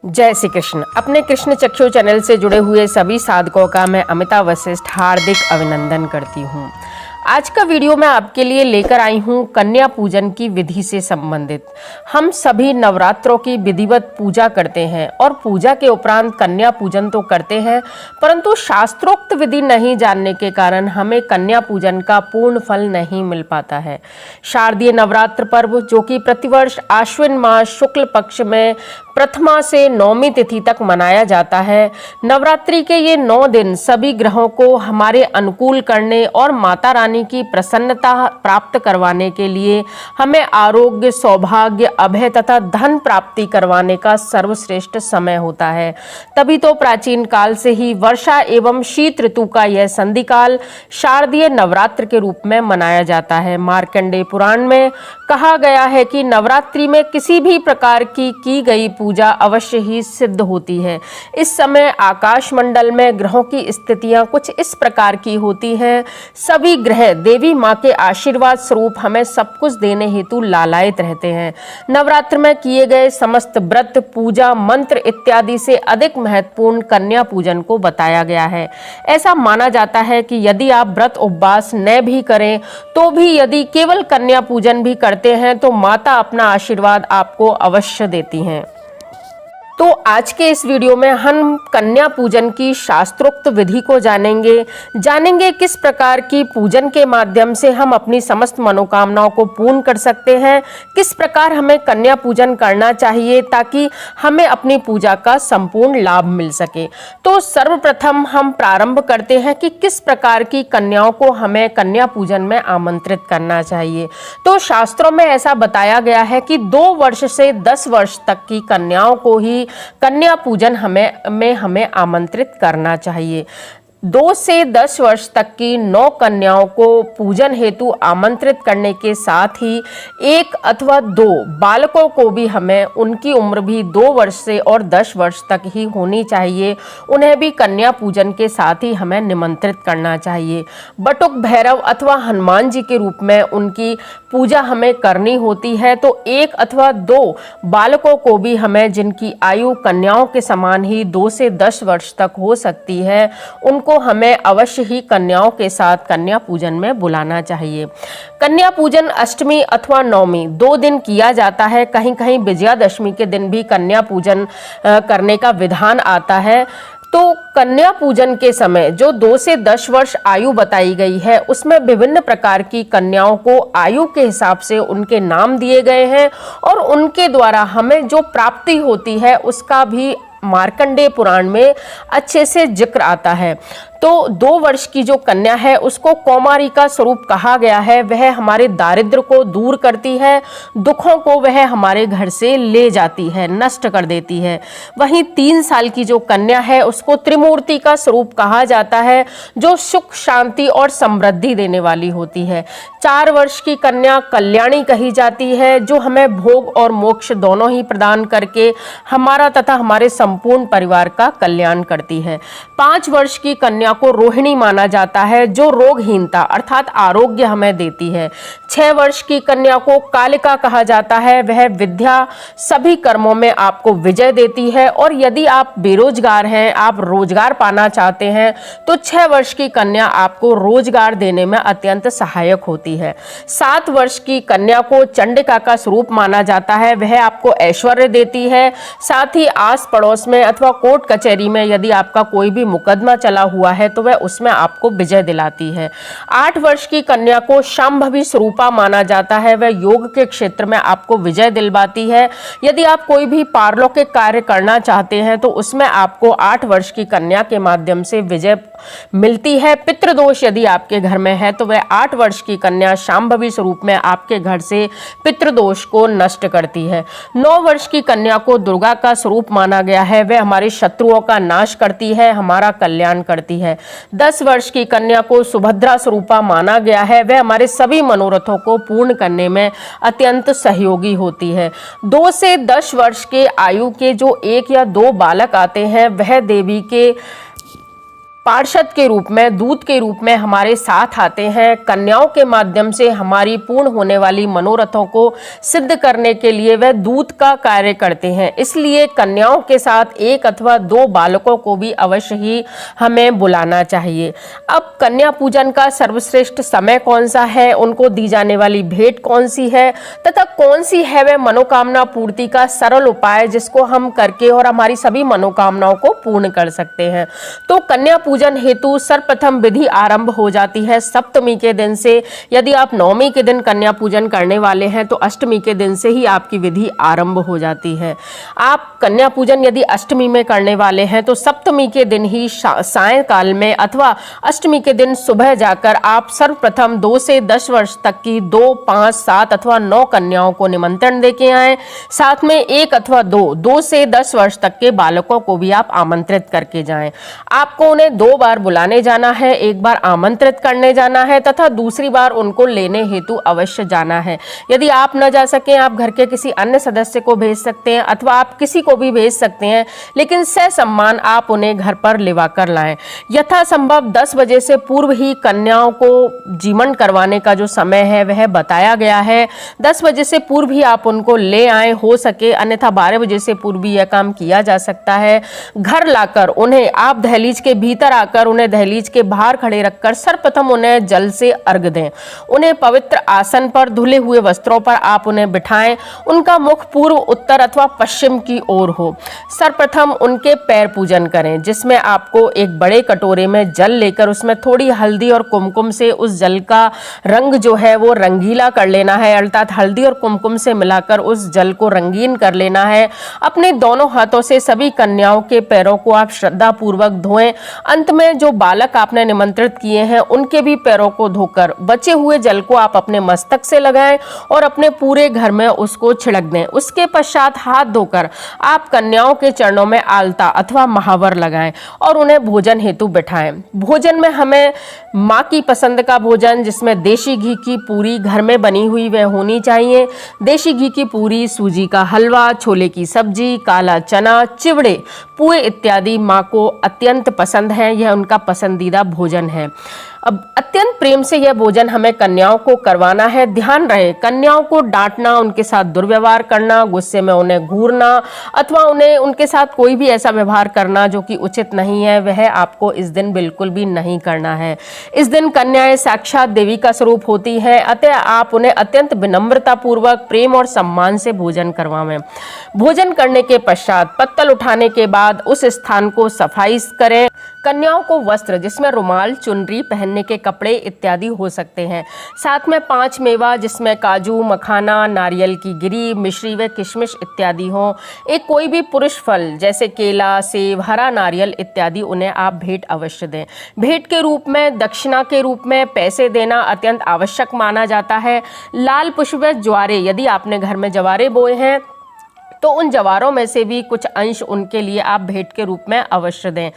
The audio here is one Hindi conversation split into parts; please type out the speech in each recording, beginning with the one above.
जय श्री कृष्ण। अपने कृष्ण चक्षु चैनल से जुड़े हुए सभी साधकों का मैं अमिता वशिष्ठ हार्दिक अभिनंदन करती हूँ। आज का वीडियो मैं आपके लिए लेकर आई हूँ कन्या पूजन की विधि से संबंधित। हम सभी नवरात्रों की विधिवत पूजा करते हैं और पूजा के उपरांत कन्या पूजन तो करते हैं, परंतु शास्त्रोक्त विधि नहीं जानने के कारण हमें कन्या पूजन का पूर्ण फल नहीं मिल पाता है। शारदीय नवरात्र पर्व, जो कि प्रतिवर्ष आश्विन मास शुक्ल पक्ष में प्रथमा से नौमी तिथि तक मनाया जाता है। नवरात्रि के ये 9 दिन सभी ग्रहों को हमारे अनुकूल करने और माता रानी की प्रसन्नता प्राप्त करवाने के लिए हमें आरोग्य, सौभाग्य, अभय तथा धन प्राप्ति करवाने का सर्वश्रेष्ठ समय होता है। तभी तो प्राचीन काल से ही वर्षा एवं शीत ऋतु का यह संधिकाल शारदीय नवरात्र के रूप में मनाया जाता है। मार्कंडेय पुराण में कहा गया है कि नवरात्रि में किसी भी प्रकार की गई पूजा अवश्य ही सिद्ध होती है। इस समय आकाश मंडल में ग्रहों की स्थितियां कुछ इस प्रकार की होती हैं। सभी ग्रह देवी मां के आशीर्वाद स्वरूप हमें सब कुछ देने हेतु लालायित रहते हैं। नवरात्र में किए गए समस्त व्रत, पूजा, मंत्र इत्यादि से अधिक महत्वपूर्ण कन्या पूजन को बताया गया है। ऐसा माना जाता है कि यदि आप व्रत उपवास न भी करें तो भी यदि केवल कन्या पूजन भी करते हैं तो माता अपना आशीर्वाद आपको अवश्य देती हैं। तो आज के इस वीडियो में हम कन्या पूजन की शास्त्रोक्त विधि को जानेंगे किस प्रकार की पूजन के माध्यम से हम अपनी समस्त मनोकामनाओं को पूर्ण कर सकते हैं, किस प्रकार हमें कन्या पूजन करना चाहिए ताकि हमें अपनी पूजा का संपूर्ण लाभ मिल सके। तो सर्वप्रथम हम प्रारंभ करते हैं कि किस प्रकार की कन्याओं को हमें कन्या पूजन में आमंत्रित करना चाहिए। तो शास्त्रों में ऐसा बताया गया है कि 2 वर्ष से 10 वर्ष तक की कन्याओं को ही कन्या पूजन हमें आमंत्रित करना चाहिए। 2 से 10 वर्ष तक की 9 कन्याओं को पूजन हेतु आमंत्रित करने के साथ ही 1 अथवा 2 बालकों को भी हमें, उनकी उम्र भी 2 वर्ष से और 10 वर्ष तक ही होनी चाहिए, उन्हें भी कन्या पूजन के साथ ही हमें निमंत्रित करना चाहिए। बटुक भैरव अथवा हनुमान जी के रूप में उनकी पूजा हमें करनी होती है। तो 1 अथवा 2 बालकों को भी हमें, जिनकी आयु कन्याओं के समान ही 2 से 10 वर्ष तक हो सकती है, उनको हमें अवश्य ही कन्याओं के साथ कन्या पूजन में बुलाना चाहिए। कन्या पूजन अष्टमी अथवा नवमी 2 दिन किया जाता है। कहीं कहीं विजयादशमी के दिन भी कन्या पूजन करने का विधान आता है। तो कन्या पूजन के समय जो 2 से 10 वर्ष आयु बताई गई है, उसमें विभिन्न प्रकार की कन्याओं को आयु के हिसाब से उनके नाम दिए गए हैं और उनके द्वारा हमें जो प्राप्ति होती है उसका भी मार्कंडेय पुराण में अच्छे से जिक्र आता है। तो 2 वर्ष की जो कन्या है उसको कौमारी का स्वरूप कहा गया है। वह हमारे दारिद्र को दूर करती है, दुखों को वह हमारे घर से ले जाती है, नष्ट कर देती है। वहीं 3 साल की जो कन्या है उसको त्रिमूर्ति का स्वरूप कहा जाता है, जो सुख, शांति और समृद्धि देने वाली होती है। 4 वर्ष की कन्या कल्याणी कही जाती है, जो हमें भोग और मोक्ष दोनों ही प्रदान करके हमारा तथा हमारे संपूर्ण परिवार का कल्याण करती है। 5 वर्ष की कन्या को रोहिणी माना जाता है, जो रोगहीनता अर्थात आरोग्य हमें देती है। 6 वर्ष की कन्या को कालिका कहा जाता है। वह विद्या, सभी कर्मों में आपको विजय देती है और यदि आप बेरोजगार हैं, आप रोजगार पाना चाहते हैं, तो 6 वर्ष की कन्या आपको रोजगार देने में अत्यंत सहायक होती है। 7 वर्ष की कन्या को चंडिका का स्वरूप माना जाता है। वह आपको ऐश्वर्य देती है, साथ ही आस पड़ोस में अथवा कोर्ट कचहरी में यदि आपका कोई भी मुकदमा चला हुआ है तो वह उसमें आपको विजय दिलाती है। 8 वर्ष की कन्या को शांभवी स्वरूपा माना जाता है। वह योग के क्षेत्र में आपको विजय दिलवाती है। यदि आप कोई भी पारलौकिक कार्य करना चाहते हैं तो उसमें आपको 8 वर्ष की कन्या के माध्यम से विजय मिलती है। पितृदोष यदि आपके घर में है तो वह 8 वर्ष की कन्या शांभवी स्वरूप में आपके घर से पितृदोष को नष्ट करती है। 9 वर्ष की कन्या को दुर्गा का स्वरूप माना गया है। वह हमारे शत्रुओं का नाश करती है, हमारा कल्याण करती है। 10 वर्ष की कन्या को सुभद्रा स्वरूपा माना गया है। वह हमारे सभी मनोरथों को पूर्ण करने में अत्यंत सहयोगी होती है। 2 से 10 वर्ष के आयु के जो 1 या 2 बालक आते हैं, वह देवी के पार्षद के रूप में, दूत के रूप में हमारे साथ आते हैं। कन्याओं के माध्यम से हमारी पूर्ण होने वाली मनोरथों को सिद्ध करने के लिए वह दूत का कार्य करते हैं। इसलिए कन्याओं के साथ एक अथवा दो बालकों को भी अवश्य ही हमें बुलाना चाहिए। अब कन्या पूजन का सर्वश्रेष्ठ समय कौन सा है, उनको दी जाने वाली भेंट कौन सी है तथा कौन सी है वह मनोकामना पूर्ति का सरल उपाय जिसको हम करके और हमारी सभी मनोकामनाओं को पूर्ण कर सकते हैं। तो कन्या पूजन हेतु सर्वप्रथम विधि आरंभ हो जाती है सप्तमी के दिन से। यदि आप नवमी के दिन कन्या पूजन करने वाले हैं तो अष्टमी के दिन से ही आपकी विधि आरंभ हो जाती है। आप कन्या पूजन यदि अष्टमी में करने वाले हैं तो सप्तमी के दिन ही सायंकाल में अथवा अष्टमी के दिन सुबह जाकर आप सर्वप्रथम 2 से 10 वर्ष तक की 2, 5, 7 अथवा 9 कन्याओं को निमंत्रण देके आए। साथ में 1 अथवा 2 से 10 वर्ष तक के बालकों को भी आप आमंत्रित करके जाएं। आपको उन्हें 2 बार बुलाने जाना है, एक बार आमंत्रित करने जाना है तथा दूसरी बार उनको लेने हेतु अवश्य जाना है। यदि आप न जा सकें, आप घर के किसी अन्य सदस्य को भेज सकते हैं अथवा आप किसी को भी भेज सकते हैं, लेकिन ससम्मान आप उन्हें घर पर लिवा कर लाएं। यथासंभव 10 बजे से पूर्व ही कन्याओं को जीवन करवाने का जो समय है वह बताया गया है। 10 बजे से पूर्व ही आप उनको ले आए हो सके, अन्यथा 12 बजे से पूर्व भी यह काम किया जा सकता है। घर लाकर उन्हें आप दहलीज के भीतर आकर उन्हें दहलीज के बाहर खड़े रखकर सर्वप्रथम उन्हें जल से अर्घ दें। उन्हें पवित्र आसन पर धुले हुए वस्त्रों पर आप उन्हें बिठाएं। उनका मुख पूर्व, उत्तर अथवा पश्चिम की ओर हो। सर्वप्रथम उनके पैर पूजन करें, जिसमें आपको एक बड़े कटोरे में जल लेकर उसमें थोड़ी हल्दी और कुमकुम से उस जल का रंग जो है वो रंगीला कर लेना है, अर्थात हल्दी और कुमकुम से मिलाकर उस जल को रंगीन कर लेना है। अपने दोनों हाथों से सभी कन्याओं के पैरों को आप श्रद्धा पूर्वक धोएं। अंत में जो बालक आपने निमंत्रित किए हैं उनके भी पैरों को धोकर बचे हुए जल को आप अपने मस्तक से लगाएं और अपने पूरे घर में उसको छिड़क दें। उसके पश्चात हाथ धोकर आप कन्याओं के चरणों में आलता अथवा महावर लगाएं और उन्हें भोजन हेतु बिठाएं। भोजन में हमें माँ की पसंद का भोजन, जिसमें देशी घी की पूरी घर में बनी हुई वह होनी चाहिए। देशी घी की पूरी, सूजी का हलवा, छोले की सब्जी, काला चना, चिवड़े, पुए इत्यादि माँ को अत्यंत पसंद है। यह उनका पसंदीदा भोजन है। अब अत्यंत प्रेम से यह भोजन हमें कन्याओं को करवाना है। ध्यान रहे, कन्याओं को डांटना, उनके साथ दुर्व्यवहार करना, गुस्से में उन्हें घूरना अथवा उन्हें उनके साथ कोई भी ऐसा व्यवहार करना जो कि उचित नहीं है, वह आपको इस दिन बिल्कुल भी नहीं करना है। इस दिन कन्याएं साक्षात देवी का स्वरूप होती हैं, अतः आप उन्हें अत्यंत विनम्रता पूर्वक, प्रेम और सम्मान से भोजन करवाएं। भोजन करने के पश्चात पत्तल उठाने के बाद उस स्थान को सफाई करें। कन्याओं को वस्त्र, जिसमें रुमाल, चुनरी, पहनने के कपड़े इत्यादि हो सकते हैं। साथ में 5 मेवा, जिसमें काजू, मखाना, नारियल की गिरी, मिश्री व किशमिश इत्यादि हों। एक कोई भी पुरुष फल जैसे केला, सेब, हरा नारियल इत्यादि उन्हें आप भेंट अवश्य दें। भेंट के रूप में, दक्षिणा के रूप में पैसे देना अत्यंत आवश्यक माना जाता है। लाल पुष्प व ज्वारे, यदि आपने घर में जवारे बोए हैं तो उन जवारों में से भी कुछ अंश उनके लिए आप भेंट के रूप में अवश्य दें।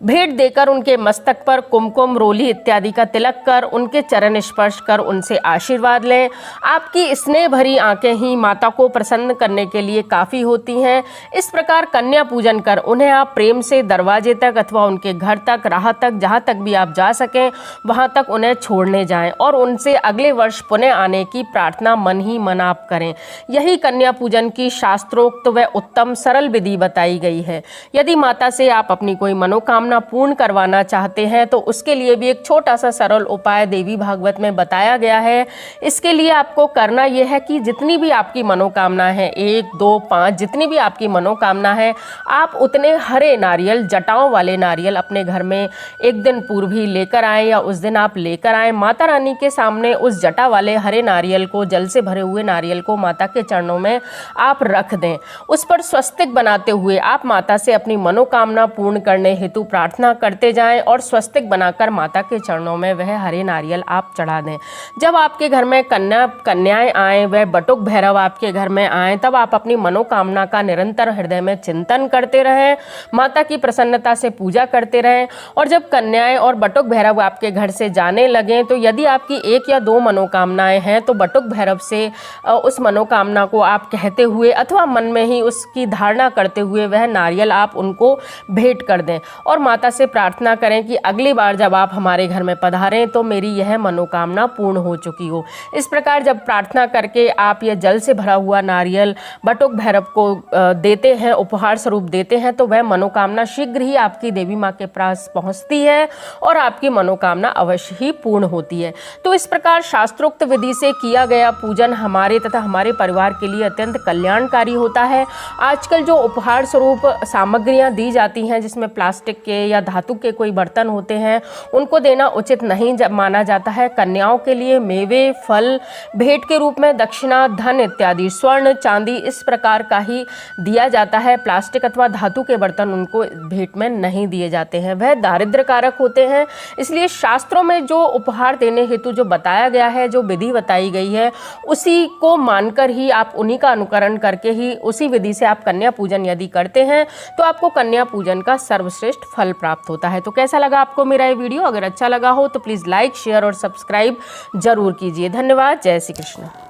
भेंट देकर उनके मस्तक पर कुमकुम, रोली इत्यादि का तिलक कर उनके चरण स्पर्श कर उनसे आशीर्वाद लें। आपकी स्नेह भरी आंखें ही माता को प्रसन्न करने के लिए काफ़ी होती हैं। इस प्रकार कन्या पूजन कर उन्हें आप प्रेम से दरवाजे तक अथवा उनके घर तक, राह तक, जहाँ तक भी आप जा सकें वहाँ तक उन्हें छोड़ने जाएं और उनसे अगले वर्ष पुनः आने की प्रार्थना मन ही मन आप करें। यही कन्या पूजन की शास्त्रों तो वह उत्तम सरल विधि बताई गई है। यदि माता से आप अपनी कोई मनोकामना पूर्ण करवाना चाहते हैं तो उसके लिए भी एक छोटा सा सरल उपाय देवी भागवत में बताया गया है। इसके लिए आपको करना यह है कि जितनी भी आपकी मनोकामना है, 1, 2, 5, जितनी भी आपकी मनोकामना है, आप उतने हरे नारियल, जटाओं वाले नारियल अपने घर में एक दिन पूर्व ही लेकर आएँ या उस दिन आप लेकर आएँ। माता रानी के सामने उस जटा वाले हरे नारियल को, जल से भरे हुए नारियल को माता के चरणों में आप रख दें। उस पर स्वस्तिक बनाते हुए आप माता से अपनी मनोकामना पूर्ण करने हेतु प्रार्थना करते जाएं और स्वस्तिक बनाकर माता के चरणों में वह हरे नारियल आप चढ़ा दें। जब आपके घर में कन्याएं आएँ, वह बटुक भैरव आपके घर में आएँ, तब आप अपनी मनोकामना का निरंतर हृदय में चिंतन करते रहें, माता की प्रसन्नता से पूजा करते रहें। और जब कन्याएं और बटुक भैरव आपके घर से जाने लगें तो यदि आपकी 1 या 2 मनोकामनाएं हैं तो बटुक भैरव से उस मनोकामना को आप कहते हुए अथवा मन में ही उसकी धारणा करते हुए वह नारियल आप उनको भेंट कर दें और माता से प्रार्थना करें कि अगली बार जब आप हमारे घर में पधारें तो मेरी यह मनोकामना पूर्ण हो चुकी हो। इस प्रकार जब प्रार्थना करके आप यह जल से भरा हुआ नारियल बटुक भैरव को देते हैं, उपहार स्वरूप देते हैं, तो वह मनोकामना शीघ्र ही आपकी देवी माँ के पास पहुँचती है और आपकी मनोकामना अवश्य ही पूर्ण होती है। तो इस प्रकार शास्त्रोक्त विधि से किया गया पूजन हमारे तथा हमारे परिवार के लिए अत्यंत कल्याणकारी होता है। आजकल जो उपहार स्वरूप सामग्रियां दी जाती हैं, जिसमें प्लास्टिक के या धातु के कोई बर्तन होते हैं, उनको देना उचित नहीं माना जाता है। कन्याओं के लिए मेवे, फल भेंट के रूप में, दक्षिणा, धन इत्यादि, स्वर्ण, चांदी इस प्रकार का ही दिया जाता है। प्लास्टिक अथवा धातु के बर्तन उनको भेंट में नहीं दिए जाते हैं, वह दारिद्र्य कारक होते हैं। इसलिए शास्त्रों में जो उपहार देने हेतु जो बताया गया है, जो विधि बताई गई है, उसी को मानकर ही आप उन्हीं का अनुकरण करके ही उसी विधि से आप कन्या पूजन यदि करते हैं तो आपको कन्या पूजन का सर्वश्रेष्ठ फल प्राप्त होता है। तो कैसा लगा आपको मेरा ये वीडियो? अगर अच्छा लगा हो तो प्लीज़ लाइक, शेयर और सब्सक्राइब जरूर कीजिए। धन्यवाद। जय श्री कृष्ण।